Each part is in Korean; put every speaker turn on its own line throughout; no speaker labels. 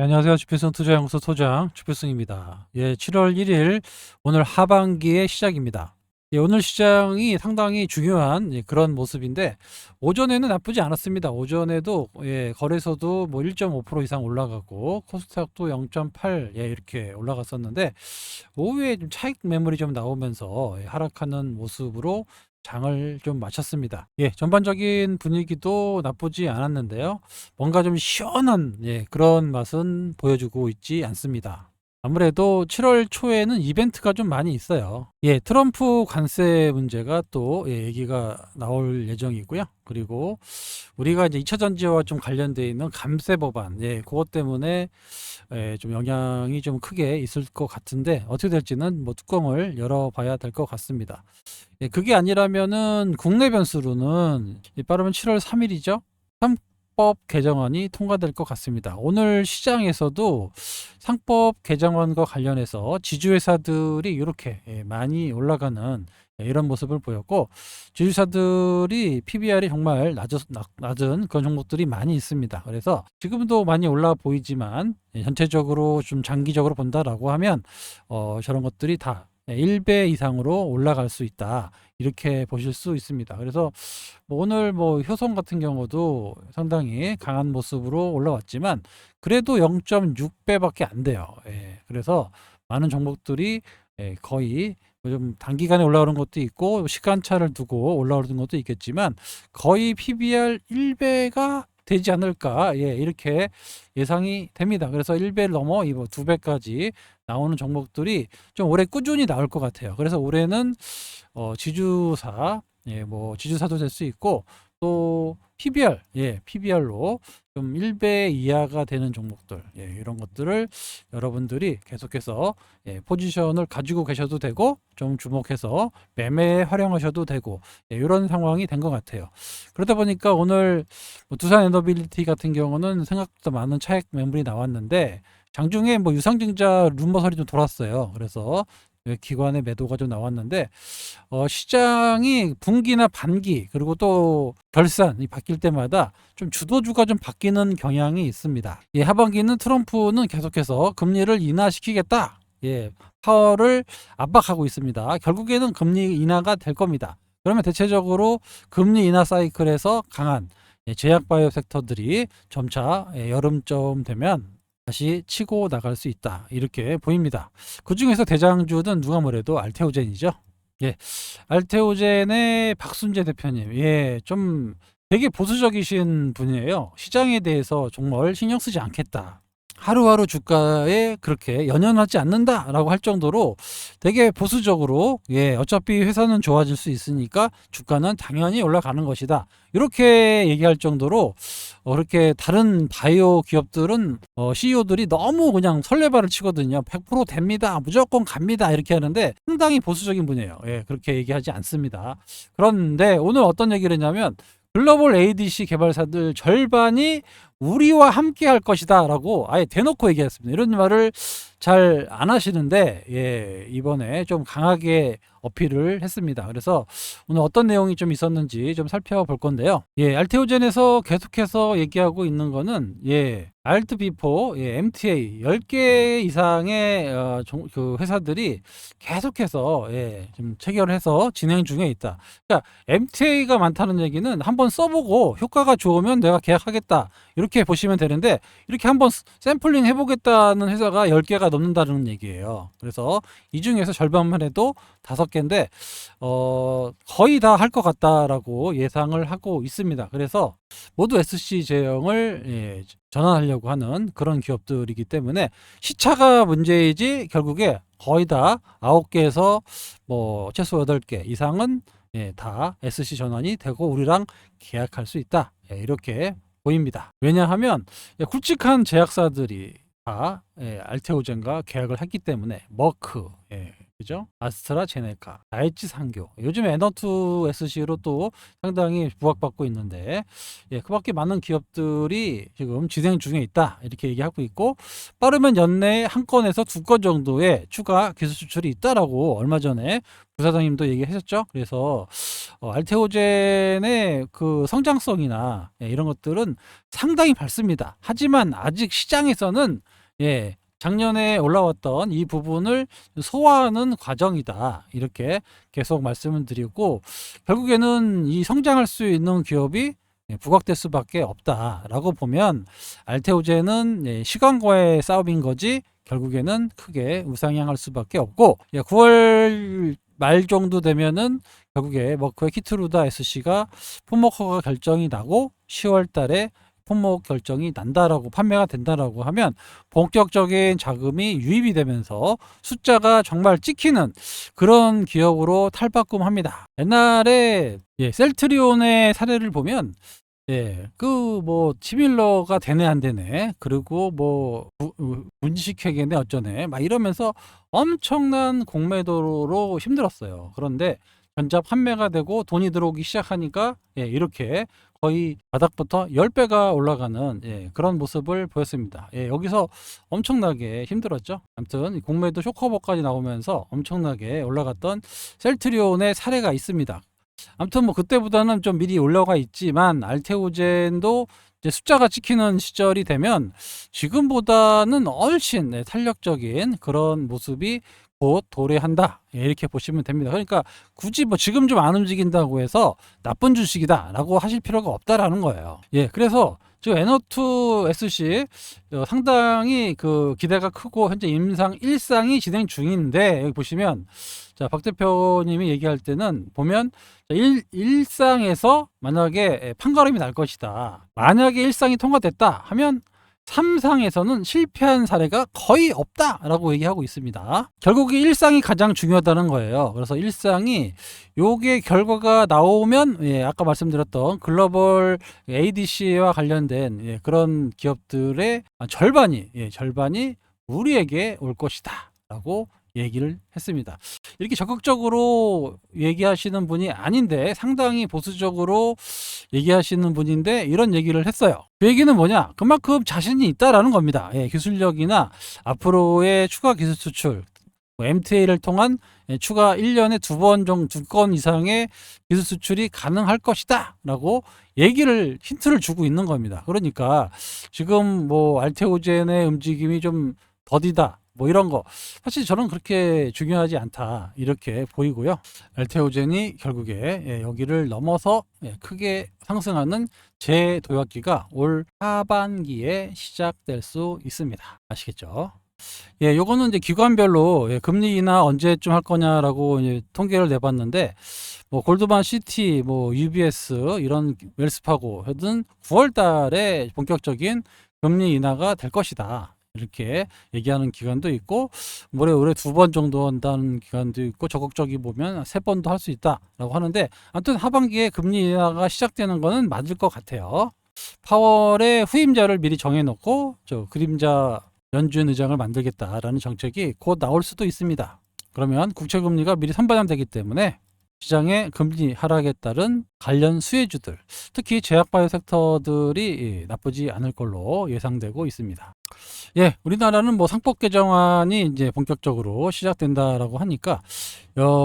네, 안녕하세요. 주필승 투자연구소 소장 주필승입니다. 7월 1일 오늘 하반기의 시작입니다. 오늘 시장이 상당히 중요한 그런 모습인데 오전에는 나쁘지 않았습니다. 오전에도 거래소도 뭐 1.5% 이상 올라가고 코스닥도 0.8 이렇게 올라갔었는데 오후에 좀 차익 매물이 좀 나오면서 하락하는 모습으로 장을 좀 마쳤습니다. 전반적인 분위기도 나쁘지 않았는데요. 뭔가 좀 시원한 그런 맛은 보여주고 있지 않습니다. 아무래도 7월 초에는 이벤트가 좀 많이 있어요. 트럼프 관세 문제가 또 얘기가 나올 예정이고요. 그리고 우리가 이제 2차 전지와 좀 관련되어 있는 감세 법안, 그것 때문에 좀 영향이 좀 크게 있을 것 같은데 어떻게 될지는 뭐 뚜껑을 열어봐야 될 것 같습니다. 그게 아니라면은 국내 변수로는 빠르면 7월 3일이죠. 상법 개정안이 통과될 것 같습니다. 오늘 시장에서도 상법 개정안과 관련해서 지주회사들이 이렇게 많이 올라가는 이런 모습을 보였고, 지주사들이 PBR이 정말 낮은 그런 종목들이 많이 있습니다. 그래서 지금도 많이 올라 보이지만 전체적으로 좀 장기적으로 본다라고 하면 저런 것들이 다 1배 이상으로 올라갈 수 있다. 이렇게 보실 수 있습니다. 그래서 뭐 오늘 뭐 효성 같은 경우도 상당히 강한 모습으로 올라왔지만 그래도 0.6배밖에 안 돼요. 그래서 많은 종목들이 거의 좀 단기간에 올라오는 것도 있고 시간차를 두고 올라오는 것도 있겠지만 거의 PBR 1배가 되지 않을까 이렇게 예상이 됩니다. 그래서 1배를 넘어 2배까지 나오는 종목들이 좀 올해 꾸준히 나올 것 같아요. 그래서 올해는 지주사, 뭐 지주사도 될 수 있고 또 PBR, PBR로 좀 1배 이하가 되는 종목들, 이런 것들을 여러분들이 계속해서 포지션을 가지고 계셔도 되고 좀 주목해서 매매에 활용하셔도 되고 이런 상황이 된 것 같아요. 그러다 보니까 오늘 뭐 두산 에너빌리티 같은 경우는 생각보다 많은 차익 매물이 나왔는데 장중에 뭐 유상증자 루머설이 좀 돌았어요. 그래서 기관의 매도가 좀 나왔는데 시장이 분기나 반기 그리고 또 결산이 바뀔 때마다 좀 주도주가 좀 바뀌는 경향이 있습니다. 하반기는 트럼프는 계속해서 금리를 인하시키겠다. 파월을 압박하고 있습니다. 결국에는 금리 인하가 될 겁니다. 그러면 대체적으로 금리 인하 사이클에서 강한 제약 바이오 섹터들이 점차 여름쯤 되면 다시 치고 나갈 수 있다. 이렇게 보입니다. 그 중에서 대장주는 누가 뭐래도 알테오젠이죠. 예, 알테오젠의 박순재 대표님, 좀 되게 보수적이신 분이에요. 시장에 대해서 정말 신경 쓰지 않겠다. 하루하루 주가에 그렇게 연연하지 않는다라고 할 정도로 되게 보수적으로 어차피 회사는 좋아질 수 있으니까 주가는 당연히 올라가는 것이다. 이렇게 얘기할 정도로 그렇게 다른 바이오 기업들은 CEO들이 너무 그냥 설레발을 치거든요. 100% 됩니다. 무조건 갑니다. 이렇게 하는데 상당히 보수적인 분이에요. 그렇게 얘기하지 않습니다. 그런데 오늘 어떤 얘기를 했냐면 글로벌 ADC 개발사들 절반이 우리와 함께 할 것이다 라고 아예 대놓고 얘기했습니다. 이런 말을 잘 안 하시는데 이번에 좀 강하게 어필을 했습니다. 그래서 오늘 어떤 내용이 좀 있었는지 좀 살펴볼 건데요. 알테오젠에서 계속해서 얘기하고 있는 거는 알트비포, MTA 10개 이상의 그 회사들이 계속해서 좀 체결해서 진행 중에 있다. 그러니까 MTA가 많다는 얘기는 한번 써보고 효과가 좋으면 내가 계약하겠다. 이렇게 보시면 되는데 이렇게 한번 샘플링 해보겠다는 회사가 10개가 넘는다는 얘기예요. 그래서 이 중에서 절반만 해도 5개인데 거의 다 할 것 같다라고 예상을 하고 있습니다. 그래서 모두 SC 제형을 전환하려고 하는 그런 기업들이기 때문에 시차가 문제이지 결국에 거의 다 9개에서 뭐 최소 8개 이상은 다 SC 전환이 되고 우리랑 계약할 수 있다. 이렇게 보입니다. 왜냐하면 굵직한 제약사들이 다 알테오젠과 계약을 했기 때문에 머크, 그죠? 아스트라제네카, 다이치 상교, 요즘 에너투 SC로 또 상당히 부각받고 있는데, 예, 그밖에 많은 기업들이 지금 진행 중에 있다 이렇게 얘기하고 있고, 빠르면 연내에 한 건에서 두 건 정도의 추가 기술 수출이 있다라고 얼마 전에 부사장님도 얘기하셨죠. 그래서 알테오젠의 그 성장성이나 예, 이런 것들은 상당히 밝습니다. 하지만 아직 시장에서는 예, 작년에 올라왔던 이 부분을 소화하는 과정이다. 이렇게 계속 말씀을 드리고, 결국에는 이 성장할 수 있는 기업이 예, 부각될 수밖에 없다라고 보면 알테오젠은 예, 시간과의 싸움인 거지 결국에는 크게 우상향할 수밖에 없고, 예, 9월 말 정도 되면은 결국에 머크의 키트루다 SC가 폼워커가 결정이 나고 10월 달에 품목 결정이 난다라고 판매가 된다라고 하면 본격적인 자금이 유입이 되면서 숫자가 정말 찍히는 그런 기업으로 탈바꿈합니다. 옛날에 예, 셀트리온의 사례를 보면 예, 그 뭐 치밀러가 되네 안 되네, 그리고 뭐 문식회계네 어쩌네 막 이러면서 엄청난 공매도로 힘들었어요. 그런데 전자 판매가 되고 돈이 들어오기 시작하니까 예, 이렇게 거의 바닥부터 10배가 올라가는 예, 그런 모습을 보였습니다. 예, 여기서 엄청나게 힘들었죠. 아무튼 공매도 쇼커버까지 나오면서 엄청나게 올라갔던 셀트리온의 사례가 있습니다. 아무튼 뭐 그때보다는 좀 미리 올라가 있지만 알테오젠도 이제 숫자가 찍히는 시절이 되면 지금보다는 훨씬 네, 탄력적인 그런 모습이 곧 도래한다 이렇게 보시면 됩니다. 그러니까 굳이 뭐 지금 좀 안 움직인다고 해서 나쁜 주식이다라고 하실 필요가 없다라는 거예요. 예, 그래서 지금 에너투 SC 상당히 그 기대가 크고 현재 임상 1상이 진행 중인데, 여기 보시면 자, 박 대표님이 얘기할 때는 보면 1상에서 만약에 판가름이 날 것이다. 만약에 1상이 통과됐다 하면 3상에서는 실패한 사례가 거의 없다라고 얘기하고 있습니다. 결국 이 1상이 가장 중요하다는 거예요. 그래서 1상이 요게 결과가 나오면 예, 아까 말씀드렸던 글로벌 ADC와 관련된 예, 그런 기업들의 절반이 우리에게 올 것이다 라고 얘기를 했습니다. 이렇게 적극적으로 얘기하시는 분이 아닌데 상당히 보수적으로 얘기하시는 분인데 이런 얘기를 했어요. 그 얘기는 뭐냐? 그만큼 자신이 있다라는 겁니다. 예, 기술력이나 앞으로의 추가 기술 수출, MTA를 통한 추가 1년에 두 건 이상의 기술 수출이 가능할 것이다 라고 얘기를 힌트를 주고 있는 겁니다. 그러니까 지금 뭐 알테오젠의 움직임이 좀 더디다 뭐 이런 거 사실 저는 그렇게 중요하지 않다 이렇게 보이고요. 알테오젠이 결국에 예, 여기를 넘어서 예, 크게 상승하는 재도약기가 올 하반기에 시작될 수 있습니다. 아시겠죠? 예, 요거는 이제 기관별로 예, 금리 인하 언제쯤 할 거냐라고 이제 통계를 내봤는데, 뭐 골드만 시티, 뭐 UBS 이런 웰스파고 하여튼 9월 달에 본격적인 금리 인하가 될 것이다. 이렇게 얘기하는 기관도 있고, 올해 2번 정도 한다는 기관도 있고, 적극적이 보면 3번도 할 수 있다라고 하는데, 아무튼 하반기에 금리 인하가 시작되는 거는 맞을 것 같아요. 파월의 후임자를 미리 정해놓고 저 그림자 연준 의장을 만들겠다라는 정책이 곧 나올 수도 있습니다. 그러면 국채금리가 미리 선반영되기 때문에 시장의 금리 하락에 따른 관련 수혜주들, 특히 제약바이오 섹터들이 나쁘지 않을 걸로 예상되고 있습니다. 예, 우리나라는 뭐 상법 개정안이 이제 본격적으로 시작된다라고 하니까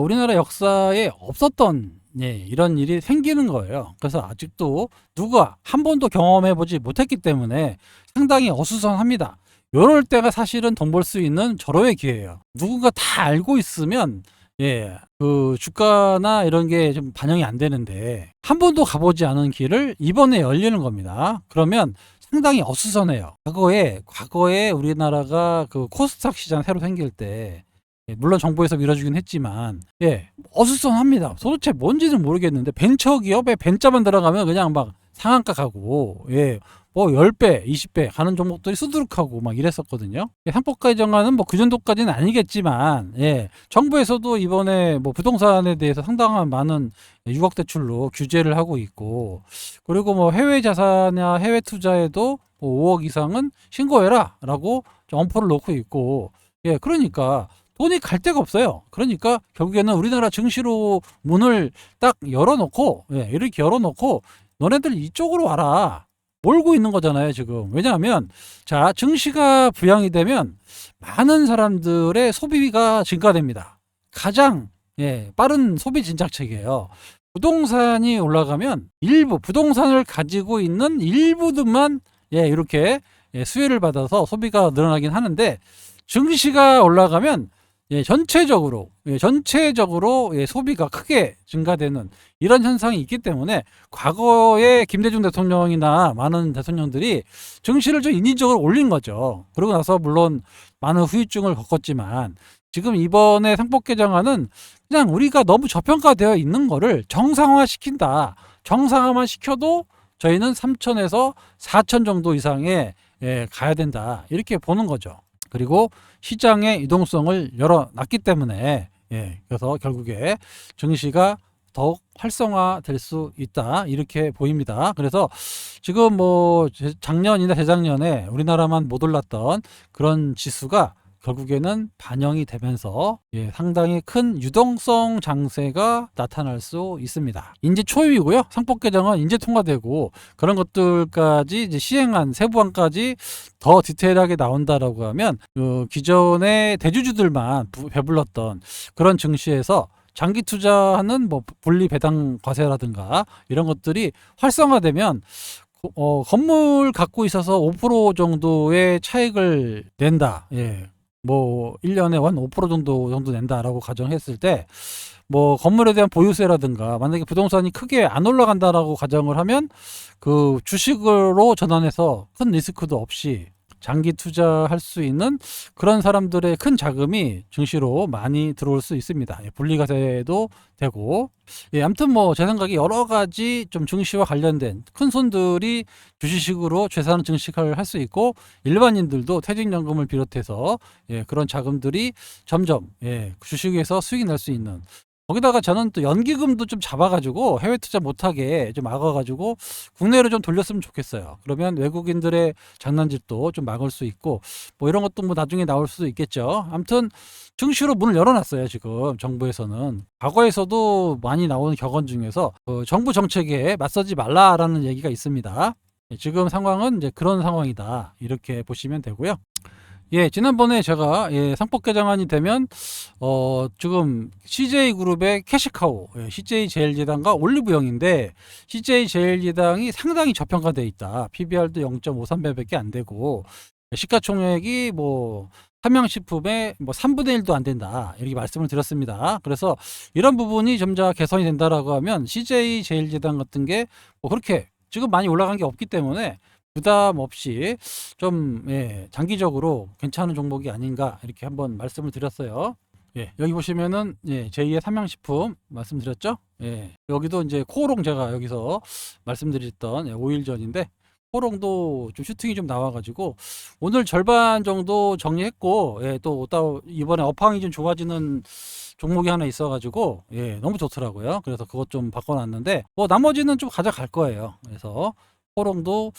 우리나라 역사에 없었던 예, 이런 일이 생기는 거예요. 그래서 아직도 누가 한 번도 경험해보지 못했기 때문에 상당히 어수선합니다. 요럴 때가 사실은 돈 벌 수 있는 절호의 기회예요. 누군가 다 알고 있으면 예, 그 주가나 이런 게 좀 반영이 안 되는데 한 번도 가보지 않은 길을 이번에 열리는 겁니다. 그러면 상당히 어수선해요. 과거에 우리나라가 그 코스닥 시장 새로 생길 때 예, 물론 정부에서 밀어주긴 했지만 예, 어수선합니다. 도대체 뭔지는 모르겠는데 벤처 기업에 벤자만 들어가면 그냥 막 상한가 가고 예, 뭐 10배, 20배 가는 종목들이 수두룩하고 막 이랬었거든요. 예, 상법 개정안은 뭐 그 정도까지는 아니겠지만 예, 정부에서도 이번에 뭐 부동산에 대해서 상당한 많은 유각 대출로 규제를 하고 있고, 그리고 뭐 해외 자산이나 해외 투자에도 뭐 5억 이상은 신고해라 라고 엄포를 놓고 있고, 예, 그러니까 돈이 갈 데가 없어요. 그러니까 결국에는 우리나라 증시로 문을 딱 열어놓고, 이렇게 열어놓고 너네들 이쪽으로 와라, 몰고 있는 거잖아요 지금. 왜냐하면 자, 증시가 부양이 되면 많은 사람들의 소비가 증가됩니다. 가장 빠른 소비 진작책이에요. 부동산이 올라가면 일부 부동산을 가지고 있는 일부들만 이렇게 수혜를 받아서 소비가 늘어나긴 하는데, 증시가 올라가면 전체적으로 소비가 크게 증가되는 이런 현상이 있기 때문에, 과거에 김대중 대통령이나 많은 대통령들이 증시를 좀 인위적으로 올린 거죠. 그러고 나서 물론 많은 후유증을 겪었지만, 지금 이번에 상법 개정안은 그냥 우리가 너무 저평가되어 있는 거를 정상화 시킨다. 정상화만 시켜도 저희는 3천에서 4천 정도 이상의 가야 된다, 이렇게 보는 거죠. 그리고 시장의 유동성을 열어놨기 때문에, 그래서 결국에 증시가 더욱 활성화될 수 있다, 이렇게 보입니다. 그래서 지금 뭐 작년이나 재작년에 우리나라만 못 올랐던 그런 지수가 결국에는 반영이 되면서 상당히 큰 유동성 장세가 나타날 수 있습니다. 이제 초유이고요. 상법 개정은 이제 통과되고 그런 것들까지 이제 시행한 세부안까지 더 디테일하게 나온다라고 하면, 기존의 대주주들만 배불렀던 그런 증시에서 장기 투자하는 뭐 분리 배당 과세라든가 이런 것들이 활성화되면 건물 갖고 있어서 5% 정도의 차익을 낸다. 뭐 1년에 한 5% 정도 낸다라고 가정했을 때, 뭐 건물에 대한 보유세라든가 만약에 부동산이 크게 안 올라간다라고 가정을 하면, 그 주식으로 전환해서 큰 리스크도 없이 장기 투자할 수 있는 그런 사람들의 큰 자금이 증시로 많이 들어올 수 있습니다. 분리과세도 되고, 아무튼 뭐 제 생각에 여러 가지 좀 증시와 관련된 큰 손들이 주식으로 재산 증식을 할 수 있고, 일반인들도 퇴직연금을 비롯해서 그런 자금들이 점점 주식에서 수익이 날 수 있는, 거기다가 저는 또 연기금도 좀 잡아가지고 해외 투자 못하게 좀 막아가지고 국내로 좀 돌렸으면 좋겠어요. 그러면 외국인들의 장난질도 좀 막을 수 있고, 뭐 이런 것도 뭐 나중에 나올 수도 있겠죠. 아무튼 증시로 문을 열어놨어요 지금 정부에서는. 과거에서도 많이 나오는 격언 중에서 정부 정책에 맞서지 말라라는 얘기가 있습니다. 지금 상황은 이제 그런 상황이다, 이렇게 보시면 되고요. 지난번에 제가 상법 개정안이 되면 지금 CJ그룹의 캐시카우, CJ제일제당과 올리브영인데, CJ제일제당이 상당히 저평가되어 있다. PBR도 0.53배밖에 안 되고, 시가총액이 뭐 삼양식품의 뭐 3분의 1도 안 된다, 이렇게 말씀을 드렸습니다. 그래서 이런 부분이 점차 개선이 된다라고 하면 CJ제일제당 같은 게 뭐 그렇게 지금 많이 올라간 게 없기 때문에 부담 없이 좀 장기적으로 괜찮은 종목이 아닌가, 이렇게 한번 말씀을 드렸어요. 여기 보시면은 제2의 삼양식품 말씀드렸죠. 여기도 이제 코오롱, 제가 여기서 말씀드렸던 5일 전인데, 코오롱도 좀 슈팅이 좀 나와가지고 오늘 절반 정도 정리했고, 또 이번에 업황이 좀 좋아지는 종목이 하나 있어가지고 너무 좋더라고요. 그래서 그것 좀 바꿔놨는데, 뭐 나머지는 좀 가져갈 거예요. 그래서 코오롱도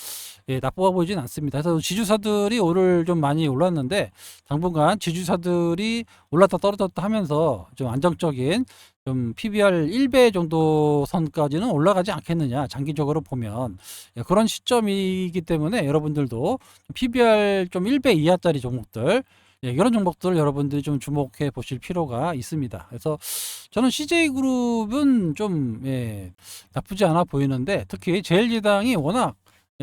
나쁘아 보이진 않습니다. 그래서 지주사들이 오늘 좀 많이 올랐는데, 당분간 지주사들이 올랐다 떨어졌다 하면서 좀 안정적인, 좀 PBR 1배 정도 선까지는 올라가지 않겠느냐, 장기적으로 보면. 그런 시점이기 때문에 여러분들도 PBR 좀 1배 이하짜리 종목들, 이런 종목들을 여러분들이 좀 주목해 보실 필요가 있습니다. 그래서 저는 CJ그룹은 좀 나쁘지 않아 보이는데, 특히 제일제당이 워낙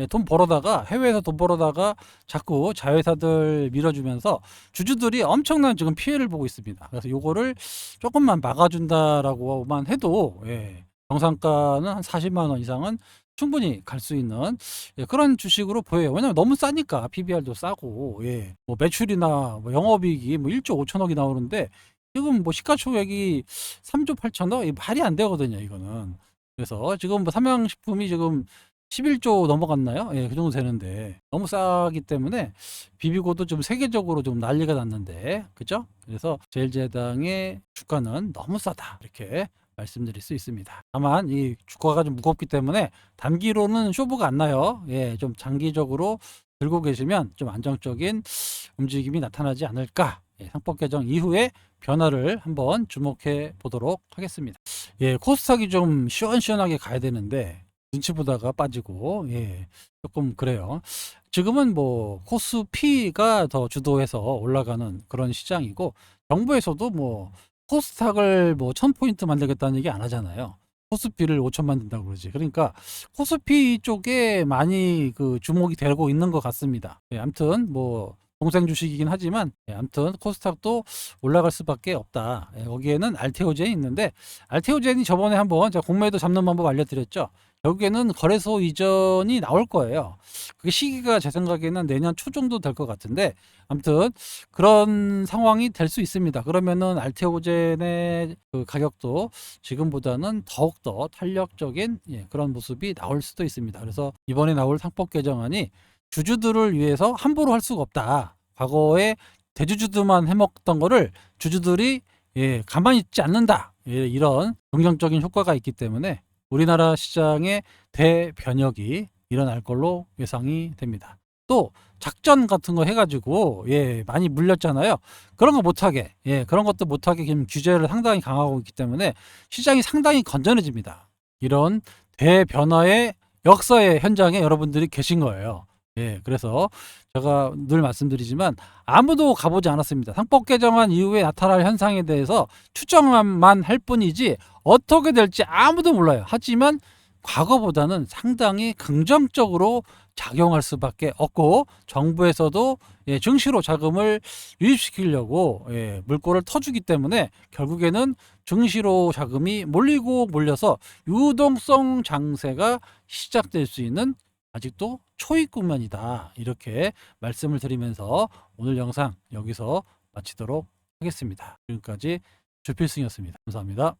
돈 벌어다가, 해외에서 돈 벌어다가 자꾸 자회사들 밀어주면서 주주들이 엄청난 지금 피해를 보고 있습니다. 그래서 요거를 조금만 막아준다라고만 해도 정상가는 한 40만 원 이상은 충분히 갈 수 있는 그런 주식으로 보여요. 왜냐면 너무 싸니까, PBR도 싸고, 뭐 매출이나 뭐 영업이익이 뭐 1조 5천억이 나오는데, 지금 뭐 시가총액이 3조 8천억, 말이 안 되거든요 이거는. 그래서 지금 뭐 삼양식품이 지금 11조 넘어갔나요? 그 정도 되는데 너무 싸기 때문에 비비고도 좀 세계적으로 좀 난리가 났는데, 그죠? 그래서 제일제당의 주가는 너무 싸다, 이렇게 말씀드릴 수 있습니다. 다만 이 주가가 좀 무겁기 때문에 단기로는 쇼부가 안 나요. 좀 장기적으로 들고 계시면 좀 안정적인 움직임이 나타나지 않을까, 상법 개정 이후에 변화를 한번 주목해 보도록 하겠습니다. 코스닥이 좀 시원시원하게 가야 되는데 눈치 보다가 빠지고 조금 그래요. 지금은 뭐 코스피가 더 주도해서 올라가는 그런 시장이고 정부에서도 뭐 코스닥을 뭐 1000포인트 만들겠다는 얘기 안 하잖아요. 코스피를 5000 만든다고 그러지. 그러니까 코스피 쪽에 많이 그 주목이 되고 있는 것 같습니다. 아무튼 뭐 동생 주식이긴 하지만 아무튼 코스닥도 올라갈 수밖에 없다. 거기에는 알테오젠이 있는데 알테오젠이 저번에 한번 제가 공매도 잡는 방법 알려드렸죠. 결국에는 거래소 이전이 나올 거예요. 그 시기가 제 생각에는 내년 초 정도 될 것 같은데 아무튼 그런 상황이 될 수 있습니다. 그러면은 알테오젠의 그 가격도 지금보다는 더욱더 탄력적인 그런 모습이 나올 수도 있습니다. 그래서 이번에 나올 상법 개정안이 주주들을 위해서 함부로 할 수가 없다. 과거에 대주주들만 해먹던 거를 주주들이 가만히 있지 않는다. 이런 긍정적인 효과가 있기 때문에 우리나라 시장의 대변혁이 일어날 걸로 예상이 됩니다. 또 작전 같은 거 해가지고 많이 물렸잖아요. 그런 거 못하게 그런 것도 못하게 지금 규제를 상당히 강화하고 있기 때문에 시장이 상당히 건전해집니다. 이런 대변화의 역사의 현장에 여러분들이 계신 거예요. 그래서 제가 늘 말씀드리지만 아무도 가보지 않았습니다. 상법 개정안 이후에 나타날 현상에 대해서 추정만 할 뿐이지 어떻게 될지 아무도 몰라요. 하지만 과거보다는 상당히 긍정적으로 작용할 수밖에 없고 정부에서도 증시로 자금을 유입시키려고 물꼬를 터주기 때문에 결국에는 증시로 자금이 몰리고 몰려서 유동성 장세가 시작될 수 있는 아직도 초입 국면이다. 이렇게 말씀을 드리면서 오늘 영상 여기서 마치도록 하겠습니다. 지금까지 주필승이었습니다. 감사합니다.